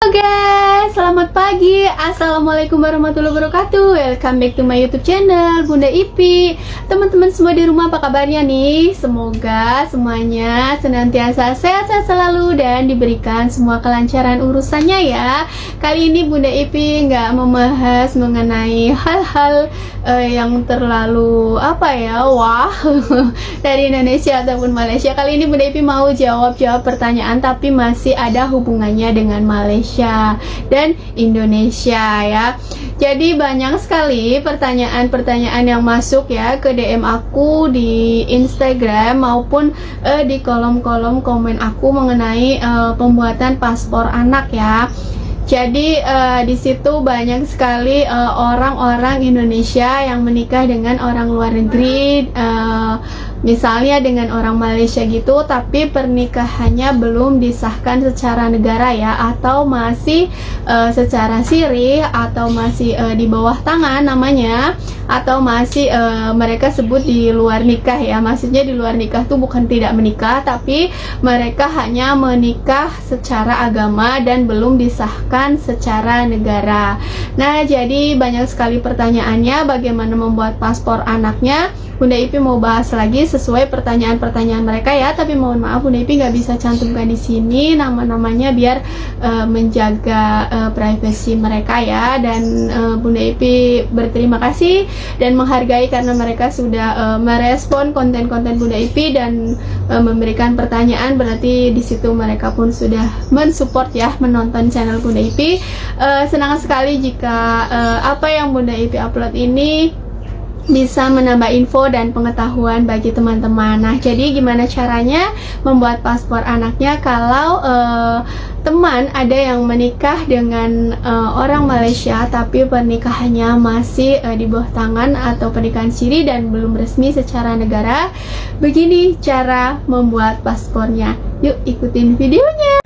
Halo guys, selamat pagi. Assalamualaikum warahmatullahi wabarakatuh. Welcome back to my YouTube channel Bunda Ipi. Teman-teman semua di rumah, apa kabarnya nih? Semoga semuanya senantiasa sehat-sehat selalu dan diberikan semua kelancaran urusannya ya. Kali ini Bunda Ipi nggak membahas mengenai hal-hal yang terlalu wah dari Indonesia ataupun Malaysia. Kali ini Bunda Ipi mau jawab pertanyaan tapi masih ada hubungannya dengan Malaysia dan Indonesia ya. Jadi banyak sekali pertanyaan-pertanyaan yang masuk ya ke DM aku di Instagram maupun di kolom-kolom komen aku mengenai pembuatan paspor anak ya. Jadi di situ banyak sekali orang-orang Indonesia yang menikah dengan orang luar negeri, misalnya dengan orang Malaysia gitu, tapi pernikahannya belum disahkan secara negara ya, atau masih secara siri, atau masih di bawah tangan namanya, atau masih mereka sebut di luar nikah ya. Maksudnya di luar nikah tuh bukan tidak menikah, tapi mereka hanya menikah secara agama dan belum disahkan secara negara. Nah, jadi banyak sekali pertanyaannya bagaimana membuat paspor anaknya. Bunda Ipi mau bahas lagi sesuai pertanyaan-pertanyaan mereka ya, tapi mohon maaf Bunda Ipi nggak bisa cantumkan di sini nama-namanya biar menjaga privasi mereka ya. Dan Bunda Ipi berterima kasih dan menghargai karena mereka sudah merespon konten-konten Bunda Ipi dan memberikan pertanyaan, berarti di situ mereka pun sudah mensupport ya, menonton channel Bunda Ipi. Senang sekali jika apa yang Bunda Ipi upload ini bisa menambah info dan pengetahuan bagi teman-teman. Nah, jadi gimana caranya membuat paspor anaknya kalau teman ada yang menikah dengan orang Malaysia tapi pernikahannya masih di bawah tangan atau pernikahan siri dan belum resmi secara negara. Begini cara membuat paspornya. Yuk ikutin videonya.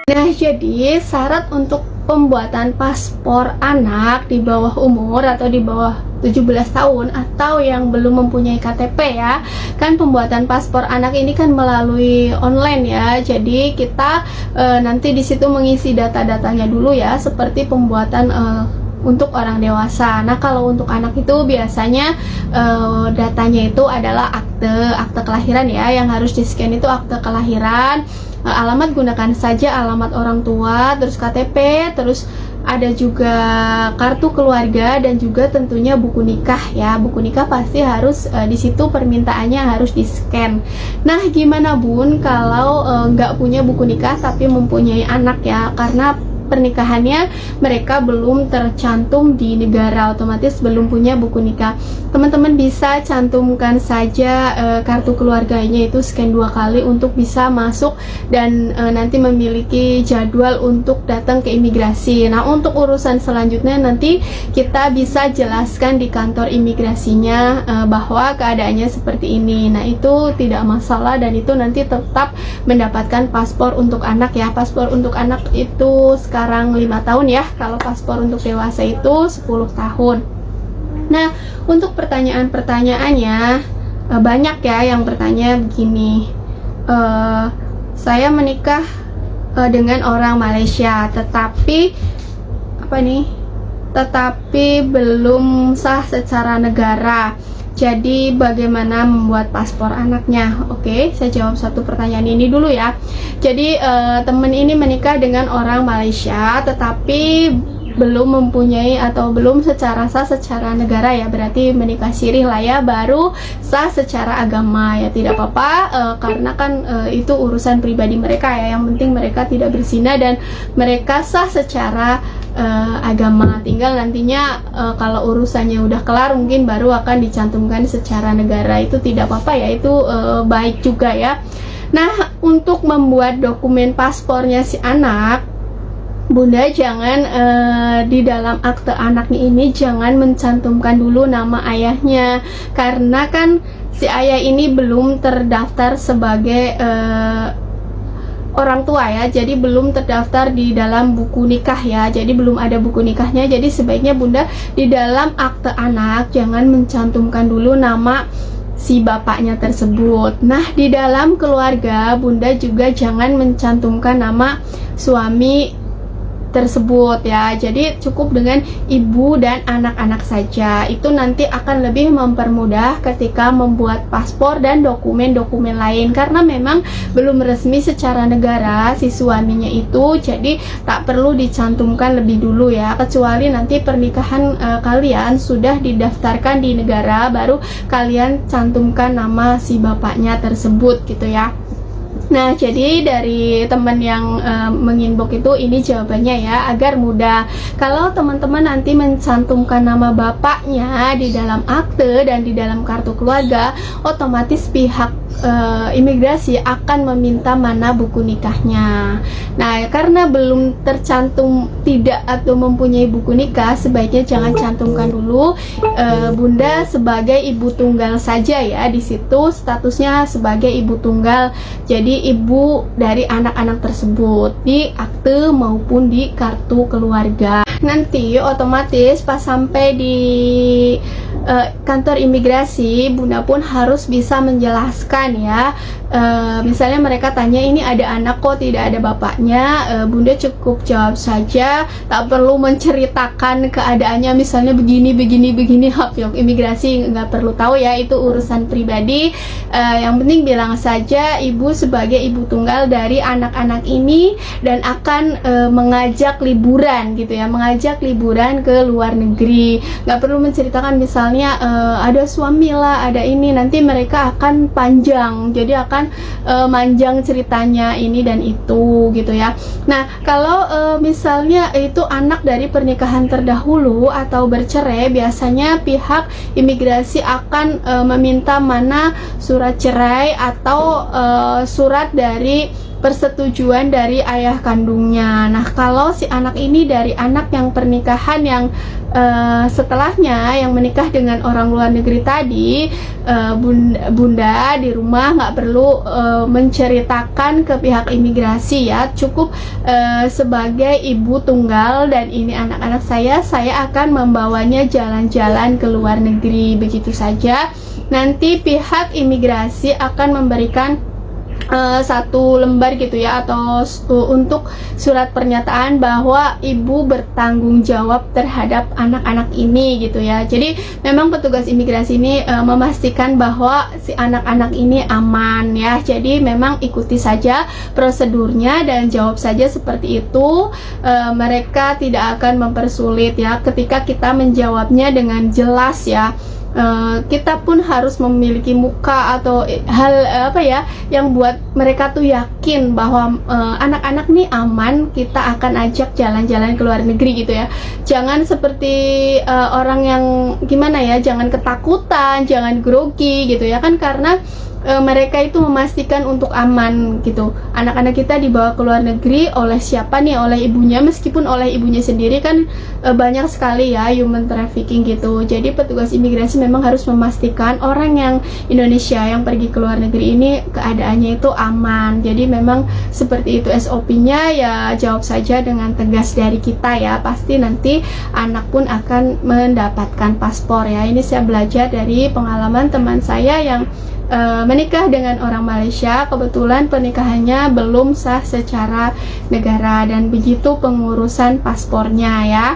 Nah, jadi syarat untuk pembuatan paspor anak di bawah umur atau di bawah 17 tahun atau yang belum mempunyai KTP ya. Kan pembuatan paspor anak ini kan melalui online ya. Jadi kita nanti di situ mengisi data-datanya dulu ya, seperti pembuatan untuk orang dewasa. Nah, kalau untuk anak itu biasanya datanya itu adalah akte kelahiran ya, yang harus di-scan itu akte kelahiran. Alamat gunakan saja alamat orang tua, terus KTP, terus ada juga kartu keluarga dan juga tentunya buku nikah ya. Buku nikah pasti harus di situ permintaannya harus di-scan. Nah, gimana Bun kalau nggak punya buku nikah tapi mempunyai anak ya, karena pernikahannya mereka belum tercantum di negara, otomatis belum punya buku nikah. Teman-teman bisa cantumkan saja kartu keluarganya itu scan 2 kali untuk bisa masuk dan nanti memiliki jadwal untuk datang ke imigrasi. Nah, untuk urusan selanjutnya nanti kita bisa jelaskan di kantor imigrasinya bahwa keadaannya seperti ini. Nah, itu tidak masalah dan itu nanti tetap mendapatkan paspor untuk anak ya. Paspor untuk anak itu sekarang 5 tahun ya, kalau paspor untuk dewasa itu 10 tahun. Nah, untuk pertanyaan-pertanyaannya banyak ya yang bertanya begini, saya menikah dengan orang Malaysia tetapi belum sah secara negara. Jadi bagaimana membuat paspor anaknya? Oke, saya jawab satu pertanyaan ini dulu ya. Jadi temen ini menikah dengan orang Malaysia tetapi belum mempunyai atau belum secara sah secara negara ya, berarti menikah siri lah ya, baru sah secara agama ya. Tidak apa-apa karena kan itu urusan pribadi mereka ya, yang penting mereka tidak berzina dan mereka sah secara agama. Tinggal nantinya kalau urusannya udah kelar mungkin baru akan dicantumkan secara negara, itu tidak apa-apa ya, itu baik juga ya. Nah, untuk membuat dokumen paspornya si anak, Bunda jangan di dalam akte anaknya ini jangan mencantumkan dulu nama ayahnya, karena kan si ayah ini belum terdaftar sebagai orang tua ya, jadi belum terdaftar di dalam buku nikah ya, jadi belum ada buku nikahnya. Jadi sebaiknya Bunda di dalam akte anak jangan mencantumkan dulu nama si bapaknya tersebut. Nah, di dalam keluarga, Bunda juga jangan mencantumkan nama suami tersebut ya. Jadi cukup dengan ibu dan anak-anak saja. Itu nanti akan lebih mempermudah ketika membuat paspor dan dokumen-dokumen lain, karena memang belum resmi secara negara si suaminya itu, jadi tak perlu dicantumkan lebih dulu ya, kecuali nanti pernikahan kalian sudah didaftarkan di negara, baru kalian cantumkan nama si bapaknya tersebut gitu ya. Nah, jadi dari teman yang menginbox itu, ini jawabannya ya, agar mudah. Kalau teman-teman nanti mencantumkan nama bapaknya di dalam akte dan di dalam kartu keluarga, otomatis pihak imigrasi akan meminta mana buku nikahnya. Nah, karena belum tercantum tidak atau mempunyai buku nikah, sebaiknya jangan cantumkan dulu. Bunda sebagai ibu tunggal saja ya, di situ statusnya sebagai ibu tunggal. Jadi ibu dari anak-anak tersebut di akte maupun di kartu keluarga. Nanti otomatis pas sampai di kantor imigrasi, Bunda pun harus bisa menjelaskan ya. Misalnya mereka tanya, ini ada anak kok tidak ada bapaknya, Bunda cukup jawab saja, tak perlu menceritakan keadaannya, misalnya begini pihak imigrasi nggak perlu tahu ya, itu urusan pribadi. Yang penting bilang saja ibu sebagai ibu tunggal dari anak-anak ini dan akan mengajak liburan gitu ya, mengajak liburan ke luar negeri. Nggak perlu menceritakan misalnya ada suami lah, ada ini, nanti mereka akan panjang, jadi akan manjang ceritanya ini dan itu gitu ya. Nah, kalau misalnya itu anak dari pernikahan terdahulu atau bercerai, biasanya pihak imigrasi akan meminta mana surat cerai atau surat dari persetujuan dari ayah kandungnya. Nah, kalau si anak ini dari anak yang pernikahan yang setelahnya yang menikah dengan orang luar negeri tadi, Bunda di rumah nggak perlu menceritakan ke pihak imigrasi ya, cukup sebagai ibu tunggal dan ini anak-anak saya akan membawanya jalan-jalan ke luar negeri, begitu saja. Nanti pihak imigrasi akan memberikan satu lembar gitu ya, atau untuk surat pernyataan bahwa ibu bertanggung jawab terhadap anak-anak ini gitu ya. Jadi memang petugas imigrasi ini memastikan bahwa si anak-anak ini aman ya. Jadi memang ikuti saja prosedurnya dan jawab saja seperti itu. Mereka tidak akan mempersulit ya ketika kita menjawabnya dengan jelas ya. Kita pun harus memiliki muka atau hal apa ya yang buat mereka tuh yakin bahwa anak-anak nih aman, kita akan ajak jalan-jalan ke luar negeri gitu ya. Jangan seperti orang yang gimana ya, jangan ketakutan, jangan grogi gitu ya kan, karena mereka itu memastikan untuk aman gitu. Anak-anak kita dibawa ke luar negeri oleh siapa nih? Oleh ibunya, meskipun oleh ibunya sendiri kan banyak sekali ya human trafficking gitu. Jadi petugas imigrasi memang harus memastikan orang yang Indonesia yang pergi ke luar negeri ini keadaannya itu aman. Jadi memang seperti itu SOP-nya ya, jawab saja dengan tegas dari kita ya. Pasti nanti anak pun akan mendapatkan paspor ya. Ini saya belajar dari pengalaman teman saya yang menikah dengan orang Malaysia. Kebetulan pernikahannya belum sah secara negara dan begitu pengurusan paspornya ya.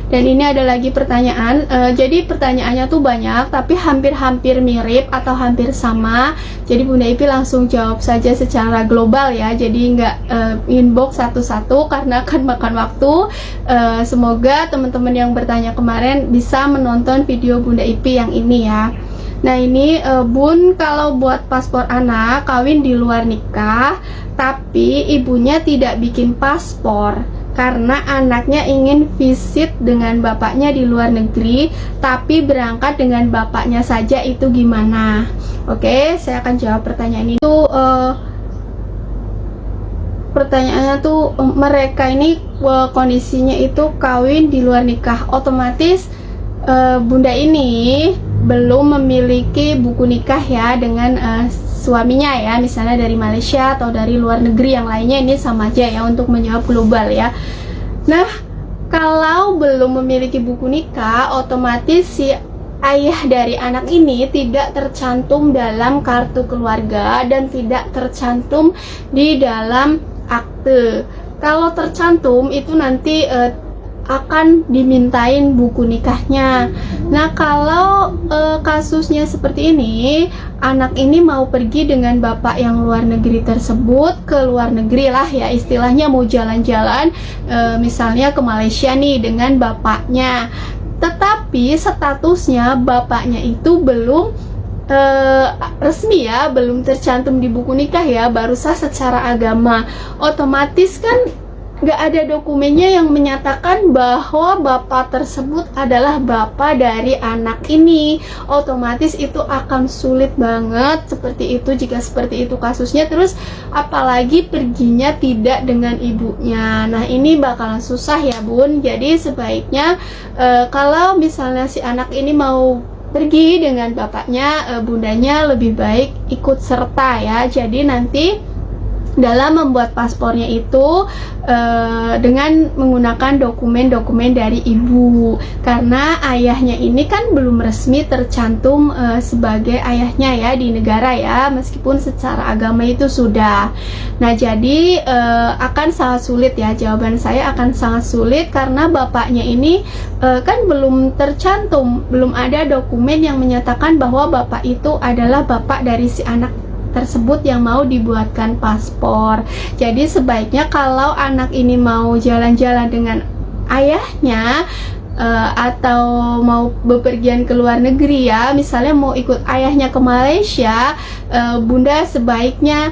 Dan ini ada lagi pertanyaan, jadi pertanyaannya tuh banyak tapi hampir-hampir mirip atau hampir sama. Jadi Bunda Ipi langsung jawab saja secara global ya, jadi nggak inbox satu-satu karena akan makan waktu. Semoga teman-teman yang bertanya kemarin bisa menonton video Bunda Ipi yang ini ya. Nah ini Bun, kalau buat paspor anak kawin di luar nikah tapi ibunya tidak bikin paspor karena anaknya ingin visit dengan bapaknya di luar negeri tapi berangkat dengan bapaknya saja, itu gimana? Oke, saya akan jawab pertanyaan itu. Pertanyaannya tuh mereka ini kondisinya itu kawin di luar nikah, otomatis Bunda ini belum memiliki buku nikah ya dengan suaminya ya, misalnya dari Malaysia atau dari luar negeri yang lainnya, ini sama aja ya untuk menjawab global ya. Nah, kalau belum memiliki buku nikah, otomatis si ayah dari anak ini tidak tercantum dalam kartu keluarga dan tidak tercantum di dalam akte. Kalau tercantum itu nanti akan dimintain buku nikahnya. Nah, kalau kasusnya seperti ini, anak ini mau pergi dengan bapak yang luar negeri tersebut, ke luar negeri lah ya istilahnya, mau jalan-jalan misalnya ke Malaysia nih dengan bapaknya. Tetapi statusnya bapaknya itu belum resmi ya, belum tercantum di buku nikah ya, baru sah secara agama. Otomatis kan nggak ada dokumennya yang menyatakan bahwa bapak tersebut adalah bapak dari anak ini. Otomatis itu akan sulit banget seperti itu jika seperti itu kasusnya. Terus apalagi perginya tidak dengan ibunya. Nah, ini bakalan susah ya bun. Jadi sebaiknya kalau misalnya si anak ini mau pergi dengan bapaknya, bundanya lebih baik ikut serta ya. Jadi nanti dalam membuat paspornya itu dengan menggunakan dokumen-dokumen dari ibu, karena ayahnya ini kan belum resmi tercantum sebagai ayahnya ya di negara ya, meskipun secara agama itu sudah. Nah, jadi akan sangat sulit ya, jawaban saya akan sangat sulit karena bapaknya ini kan belum tercantum, belum ada dokumen yang menyatakan bahwa bapak itu adalah bapak dari si anak tersebut yang mau dibuatkan paspor. Jadi sebaiknya kalau anak ini mau jalan-jalan dengan ayahnya atau mau bepergian ke luar negeri ya, misalnya mau ikut ayahnya ke Malaysia, bunda sebaiknya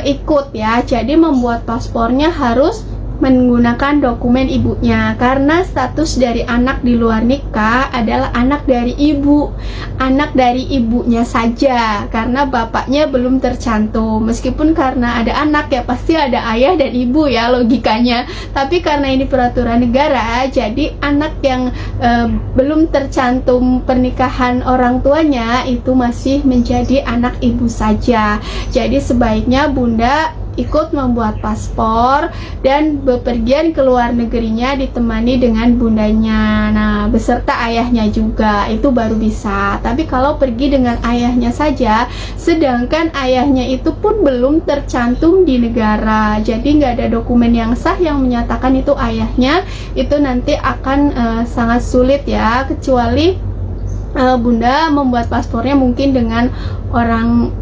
ikut ya. Jadi membuat paspornya harus menggunakan dokumen ibunya, karena status dari anak di luar nikah adalah anak dari ibu, anak dari ibunya saja, karena bapaknya belum tercantum. Meskipun karena ada anak ya pasti ada ayah dan ibu ya logikanya, tapi karena ini peraturan negara, jadi anak yang belum tercantum pernikahan orang tuanya itu masih menjadi anak ibu saja. Jadi sebaiknya bunda ikut membuat paspor dan bepergian ke luar negerinya ditemani dengan bundanya, nah beserta ayahnya juga, itu baru bisa. Tapi kalau pergi dengan ayahnya saja, sedangkan ayahnya itu pun belum tercantum di negara, jadi nggak ada dokumen yang sah yang menyatakan itu ayahnya, itu nanti akan sangat sulit ya, kecuali bunda membuat paspornya mungkin dengan orang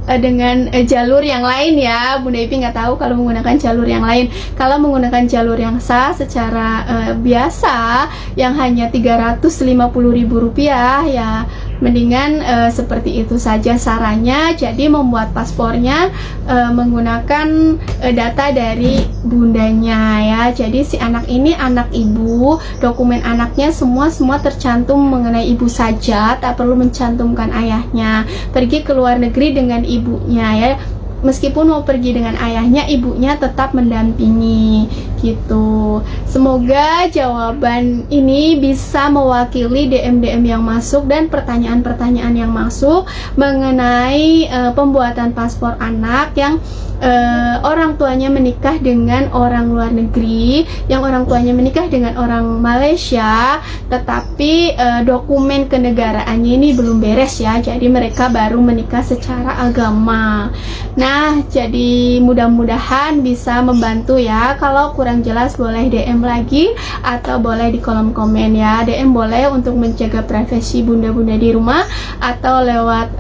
dengan jalur yang lain ya. Bunda Ipi nggak tahu kalau menggunakan jalur yang lain. Kalau menggunakan jalur yang sah secara biasa yang hanya Rp350.000 ya, mendingan seperti itu saja sarannya. Jadi membuat paspornya menggunakan data dari bundanya ya. Jadi si anak ini anak ibu, dokumen anaknya semua tercantum mengenai ibu saja, tak perlu mencantumkan ayahnya. Pergi ke luar negeri dengan ibunya ya, meskipun mau pergi dengan ayahnya, ibunya tetap mendampingi gitu. Semoga jawaban ini bisa mewakili DM-DM yang masuk dan pertanyaan-pertanyaan yang masuk mengenai pembuatan paspor anak yang orang tuanya menikah dengan orang luar negeri, yang orang tuanya menikah dengan orang Malaysia, tetapi dokumen kenegaraannya ini belum beres ya, jadi mereka baru menikah secara agama. Nah, jadi mudah-mudahan bisa membantu ya. Kalau kurang jelas boleh DM lagi atau boleh di kolom komen ya. DM boleh untuk menjaga privasi bunda-bunda di rumah, atau lewat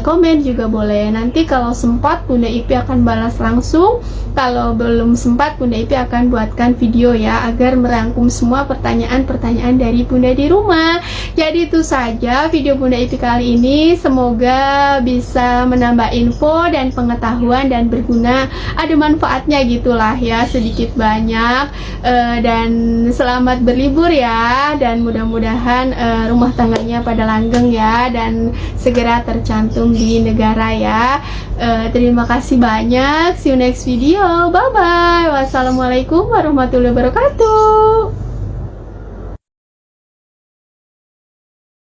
komen juga boleh. Nanti kalau sempat Bunda Ipi akan balas langsung, kalau belum sempat Bunda Ipi akan buatkan video ya, agar merangkum semua pertanyaan-pertanyaan dari bunda di rumah. Jadi itu saja video Bunda Ipi kali ini, semoga bisa menambah info dan pengetahuan dan berguna, ada manfaatnya gitulah ya, sedikit banyak. Dan selamat berlibur ya, dan mudah-mudahan rumah tangganya pada langgeng ya, dan segera tercantum di negara ya. Terima kasih banyak, see you next video, bye bye, wassalamualaikum warahmatullahi wabarakatuh.